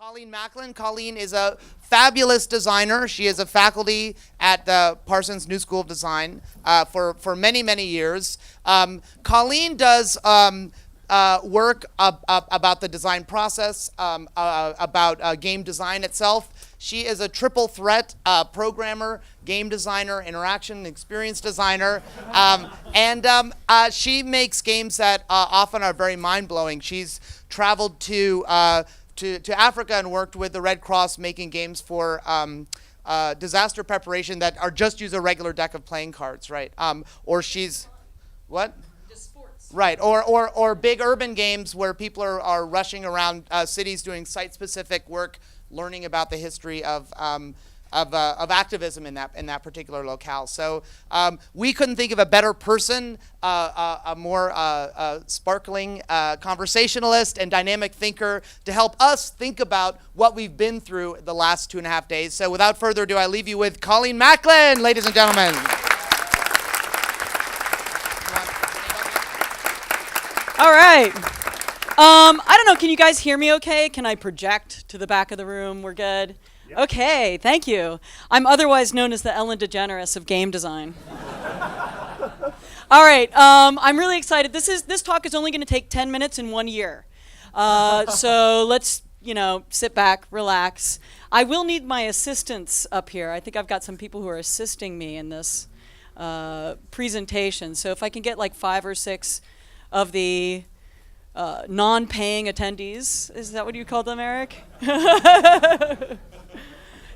Colleen Macklin. Colleen is a fabulous designer. She is a faculty at the Parsons New School of Design for many, many years. Colleen does work about the design process, about game design itself. She is a triple threat programmer, game designer, interaction experience designer, and she makes games that often are very mind-blowing. She's traveled to Africa and worked with the Red Cross making games for disaster preparation that are just use a regular deck of playing cards, right? Or she's, what? Just sports. Right, or big urban games where people are rushing around cities doing site-specific work, learning about the history of activism in that particular locale. So we couldn't think of a better person, a more sparkling conversationalist and dynamic thinker to help us think about what we've been through the last 2.5 days. So without further ado, I leave you with Colleen Macklin, ladies and gentlemen. All right. I don't know, can you guys hear me okay? Can I project to the back of the room? We're good? Yep. Okay, thank you. I'm otherwise known as the Ellen DeGeneres of game design. All right, I'm really excited. This talk is only going to take 10 minutes in 1 year. So let's, sit back, relax. I will need my assistants up here. I think I've got some people who are assisting me in this presentation. So if I can get like 5 or 6 of the non-paying attendees. Is that what you call them, Eric?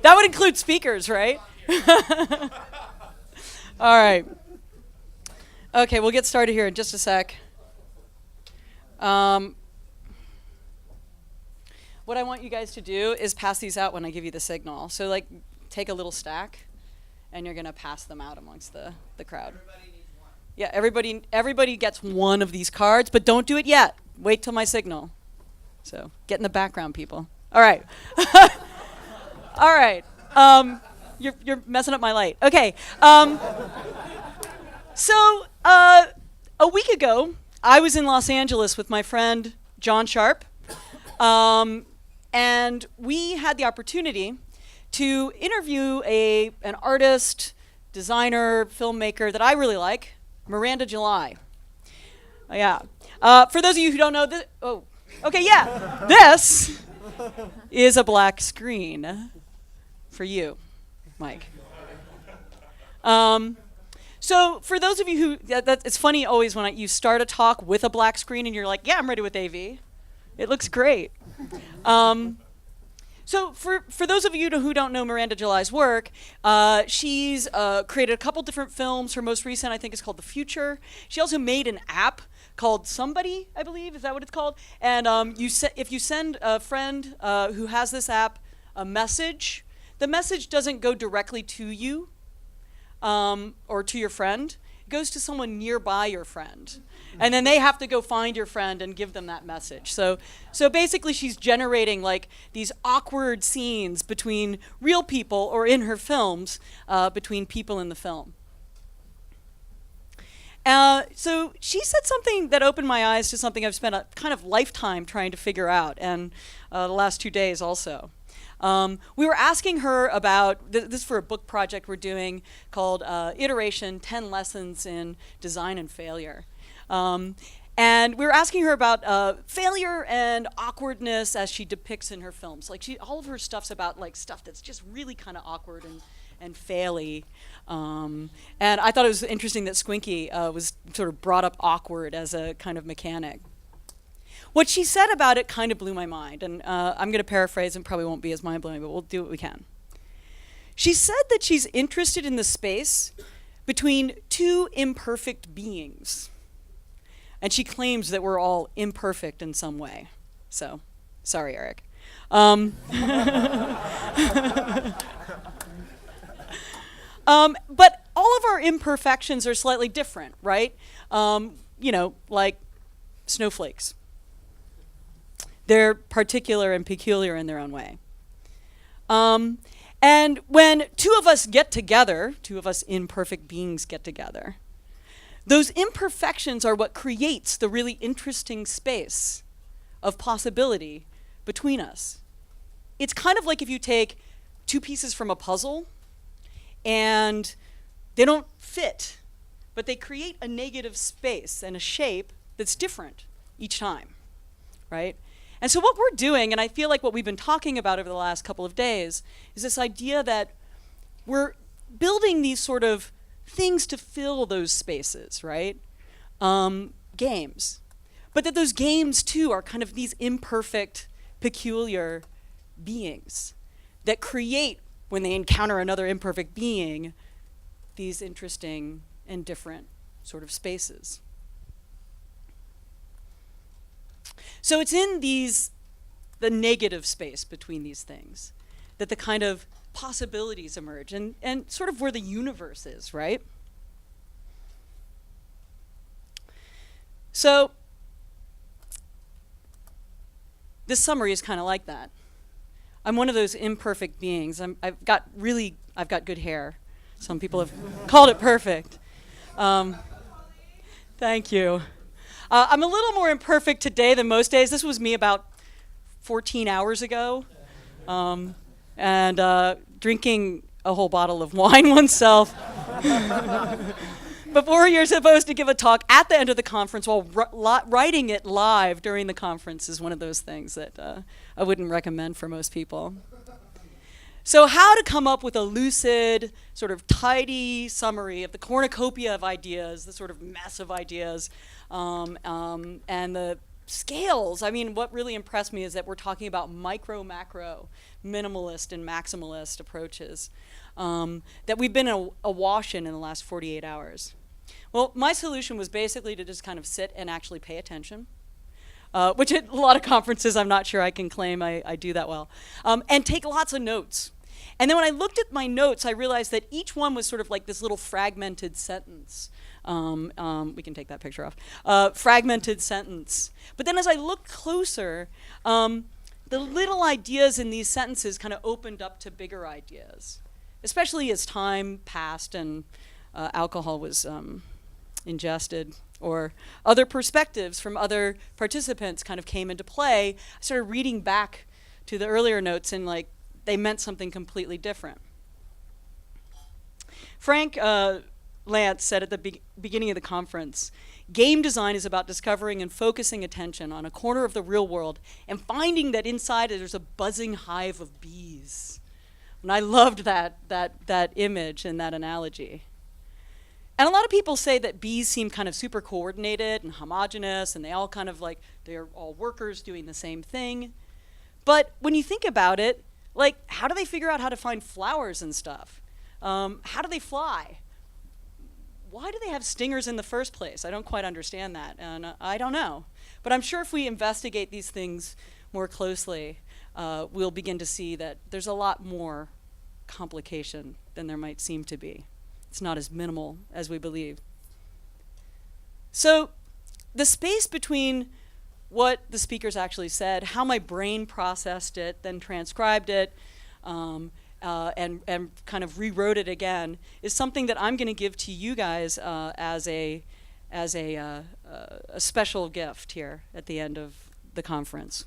That would include speakers, right? All right. Okay, we'll get started here in just a sec. What I want you guys to do is pass these out when I give you the signal. So, take a little stack, and you're going to pass them out amongst the crowd. Yeah, everybody gets one of these cards, but don't do it yet. Wait till my signal. So get in the background, people. All right. All right. You're messing up my light. Okay. So a week ago, I was in Los Angeles with my friend John Sharp, and we had the opportunity to interview an artist, designer, filmmaker that I really like, Miranda July. Yeah. For those of you who don't know, this is a black screen for you, Mike. So for those of you who, it's funny always when you start a talk with a black screen and you're like, yeah, I'm ready with AV. It looks great. So for those of you who don't know Miranda July's work, she's created a couple different films. Her most recent, I think, is called The Future. She also made an app called Somebody, I believe. Is that what it's called? And if you send a friend who has this app a message, the message doesn't go directly to you or to your friend. It goes to someone nearby your friend. And then they have to go find your friend and give them that message. So basically she's generating these awkward scenes between real people or in her films between people in the film. So she said something that opened my eyes to something I've spent a kind of lifetime trying to figure out, and the last 2 days also. We were asking her about, this is for a book project we're doing called Iteration, 10 Lessons in Design and Failure. And we were asking her about failure and awkwardness as she depicts in her films. All of her stuff's about stuff that's just really kind of awkward and faily. And I thought it was interesting that Squinky was sort of brought up awkward as a kind of mechanic. What she said about it kind of blew my mind, and I'm going to paraphrase and probably won't be as mind-blowing, but we'll do what we can. She said that she's interested in the space between two imperfect beings. And she claims that we're all imperfect in some way. So, sorry, Eric. But all of our imperfections are slightly different, right? Like snowflakes. They're particular and peculiar in their own way. And when two of us get together, two of us imperfect beings get together, those imperfections are what creates the really interesting space of possibility between us. it's kind of like if you take two pieces from a puzzle and they don't fit, but they create a negative space and a shape that's different each time, right? And so what we're doing, and I feel like what we've been talking about over the last couple of days, is this idea that we're building these sort of things to fill those spaces, right? Games. But that those games, too, are kind of these imperfect, peculiar beings that create, when they encounter another imperfect being, these interesting and different sort of spaces. So it's in the negative space between these things, that the kind of possibilities emerge, and sort of where the universe is, right? So this summary is kind of like that. I'm one of those imperfect beings. I've got good hair. Some people have called it perfect. Thank you. I'm a little more imperfect today than most days. This was me about 14 hours ago. And drinking a whole bottle of wine oneself before you're supposed to give a talk at the end of the conference while writing it live during the conference is one of those things that I wouldn't recommend for most people. So how to come up with a lucid, sort of tidy summary of the cornucopia of ideas, the sort of mess of ideas, and the scales. I mean, what really impressed me is that we're talking about micro, macro, minimalist, and maximalist approaches that we've been awash in the last 48 hours. Well, my solution was basically to just kind of sit and actually pay attention, which at a lot of conferences I'm not sure I can claim I do that well, and take lots of notes. And then when I looked at my notes, I realized that each one was sort of like this little fragmented sentence. We can take that picture off. Fragmented sentence. But then as I looked closer, the little ideas in these sentences kind of opened up to bigger ideas, especially as time passed and alcohol was ingested, or other perspectives from other participants kind of came into play. I started reading back to the earlier notes, and like they meant something completely different. Frank Lance said at the beginning of the conference, game design is about discovering and focusing attention on a corner of the real world and finding that inside there's a buzzing hive of bees. And I loved that image and that analogy. And a lot of people say that bees seem kind of super coordinated and homogenous, and they all kind of like, they're all workers doing the same thing. But when you think about it, like, how do they figure out how to find flowers and stuff? How do they fly? Why do they have stingers in the first place? I don't quite understand that, and I don't know. But I'm sure if we investigate these things more closely, we'll begin to see that there's a lot more complication than there might seem to be. It's not as minimal as we believe. So the space between what the speakers actually said, how my brain processed it, then transcribed it, and kind of rewrote it again, is something that I'm going to give to you guys as a special gift here at the end of the conference.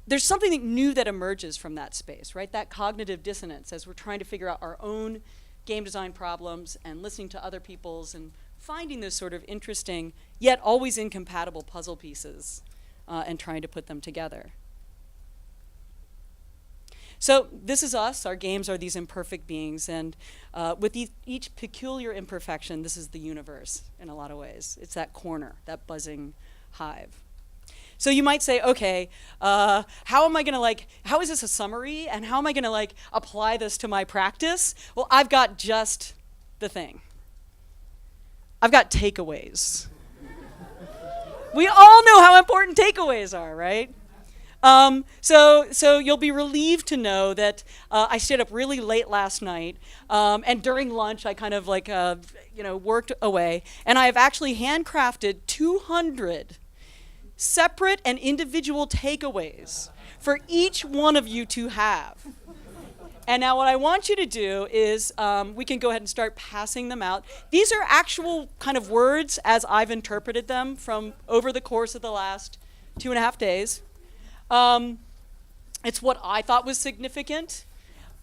There's something new that emerges from that space, right? That cognitive dissonance as we're trying to figure out our own game design problems and listening to other people's and finding those sort of interesting yet always incompatible puzzle pieces and trying to put them together. So this is us. Our games are these imperfect beings, and with each peculiar imperfection, this is the universe in a lot of ways. It's that corner, that buzzing hive. So you might say, okay, how is this a summary, and how am I gonna apply this to my practice? Well, I've got just the thing. I've got takeaways. We all know how important takeaways are, right? So you'll be relieved to know that I stayed up really late last night, and during lunch I kind of worked away, and I have actually handcrafted 200 separate and individual takeaways for each one of you to have. And now what I want you to do is we can go ahead and start passing them out. These are actual kind of words as I've interpreted them from over the course of the last 2.5 days. It's what I thought was significant.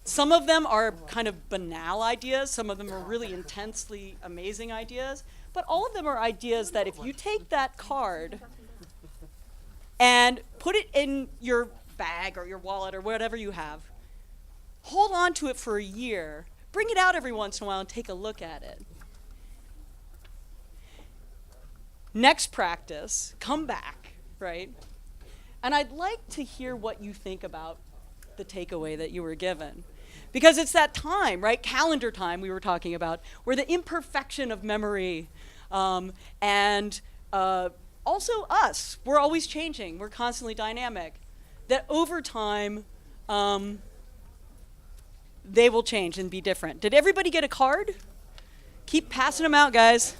Some of them are kind of banal ideas. Some of them are really intensely amazing ideas. But all of them are ideas that if you take that card and put it in your bag or your wallet or whatever you have, hold on to it for a year, bring it out every once in a while and take a look at it. Next practice, come back, right? And I'd like to hear what you think about the takeaway that you were given. Because it's that time, right? Calendar time we were talking about, where the imperfection of memory and also us, we're always changing, we're constantly dynamic, that over time they will change and be different. Did everybody get a card? Keep passing them out, guys.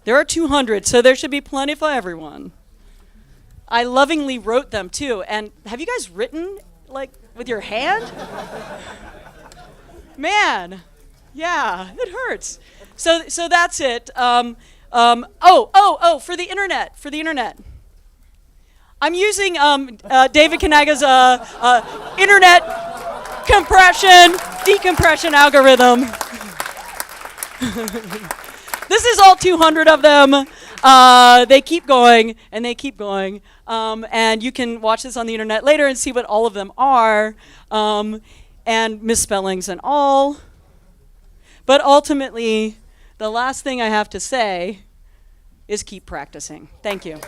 There are 200, so there should be plenty for everyone. I lovingly wrote them too. And have you guys written like with your hand? Man, yeah, it hurts. So that's it. For the internet. I'm using David Kanaga's internet decompression algorithm. This is all 200 of them. They keep going, and they keep going. And you can watch this on the internet later and see what all of them are, and misspellings and all. But ultimately, the last thing I have to say is keep practicing. Thank you.